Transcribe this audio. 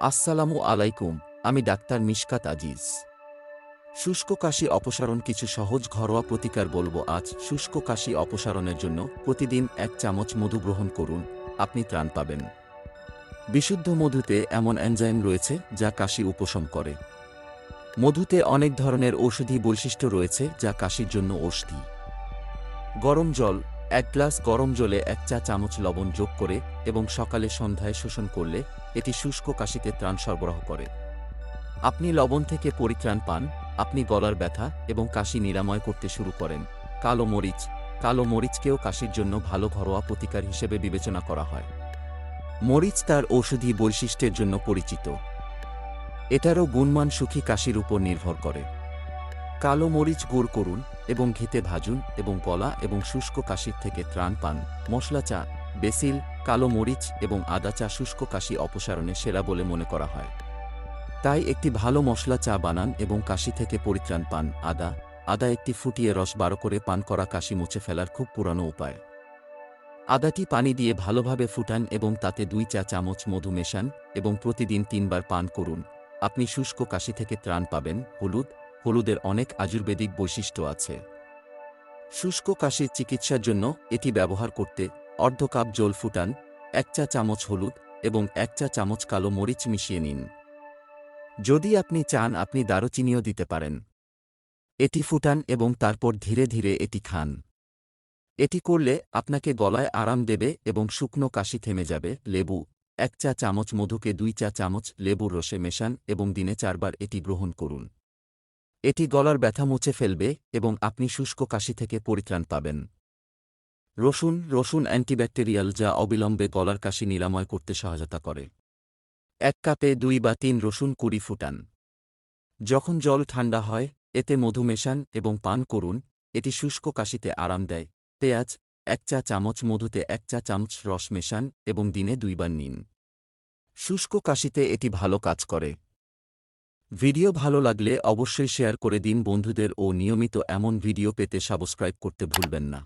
আসসালামু আলাইকুম। আমি ডাক্তার মিশকাত আজিজ। শুষ্ক কাশি অপসারণ কিছু সহজ ঘরোয়া প্রতিকার বলবো আজ। শুষ্ক কাশি অপসারণের জন্য প্রতিদিন 1 চামচ মধু গ্রহণ করুন, আপনি ত্রাণ পাবেন। বিশুদ্ধ মধুতে এমন এনজাইম রয়েছে যা কাশি উপশম করে। মধুতে অনেক ধরনের ঔষধি বৈশিষ্ট্য রয়েছে যা কাশির জন্য ঔষধি। গরম জল 1 গ্লাস গরম জলে 1 চা চামচ লবণ যোগ করে এবং সকালে সন্ধ্যায় শোষণ করলে এটি শুষ্ক কাশিতে ত্রাণ সরবরাহ করে। আপনি লবণ থেকে পরিত্রাণ পান, আপনি গলার ব্যথা এবং কাশি নিরাময় করতে শুরু করেন। কালো মরিচ মরিচকেও কাশির জন্য ভালো ঘরোয়া প্রতিকার হিসেবে বিবেচনা করা হয়। মরিচ তার ঔষধি বৈশিষ্ট্যের জন্য পরিচিত। এটারও গুণমান সুখী কাশির উপর নির্ভর করে। কালো মরিচ গুঁড়ো করুন এবং ঘিতে ভাজুন এবং গলা এবং শুষ্ক কাশির থেকে ত্রাণ পান। মশলা চা, বেসিল, কালো মরিচ এবং আদা চা শুষ্ক কাশি অপসারণে সেরা বলে মনে করা হয়। তাই একটি ভালো মশলা চা বানান এবং কাশি থেকে পরিত্রাণ পান। আদা একটি ফুটিয়ে রস বার করে পান করা কাশি মুছে ফেলার খুব পুরানো উপায়। আদাটি পানি দিয়ে ভালোভাবে ফুটান এবং তাতে 2 চা চামচ মধু মেশান এবং প্রতিদিন 3 বার পান করুন, আপনি শুষ্ক কাশি থেকে ত্রাণ পাবেন। হলুদের অনেক আয়ুর্বেদিক বৈশিষ্ট্য আছে। শুষ্ক কাশির চিকিৎসার জন্য এটি ব্যবহার করতে অর্ধ কাপ জল ফুটান, 1 চা চামচ হলুদ এবং 1 চা চামচ কালো মরিচ মিশিয়ে নিন। যদি আপনি চান আপনি দারুচিনিও দিতে পারেন। এটি ফুটান এবং তারপর ধীরে ধীরে এটি খান। এটি করলে আপনাকে গলায় আরাম দেবে এবং শুকনো কাশি থেমে যাবে। লেবু 1 চা চামচ মধুকে 2 চা চামচ লেবুর রসে মেশান এবং দিনে 4 বার এটি গ্রহণ করুন। এটি গলার ব্যথা মুছে ফেলবে এবং আপনি শুষ্ক কাশি থেকে পরিত্রাণ পাবেন। রসুন অ্যান্টিব্যাকটেরিয়াল যা অবিলম্বে গলার কাশি নিরাময় করতে সহায়তা করে। 1 কাপে 2 বা 3 রসুন কুঁড়ি ফুটান। যখন জল ঠান্ডা হয় এতে মধু মেশান এবং পান করুন, এটি শুষ্ক কাশিতে আরাম দেয়। পেঁয়াজ 1 চা চামচ মধুতে 1 চা চামচ রস মেশান এবং দিনে 2 বার নিন। শুষ্ক কাশিতে এটি ভালো কাজ করে। ভিডিও ভালো লাগলে অবশ্যই শেয়ার করে দিন বন্ধুদের ও নিয়মিত এমন ভিডিও পেতে সাবস্ক্রাইব করতে ভুলবেন না।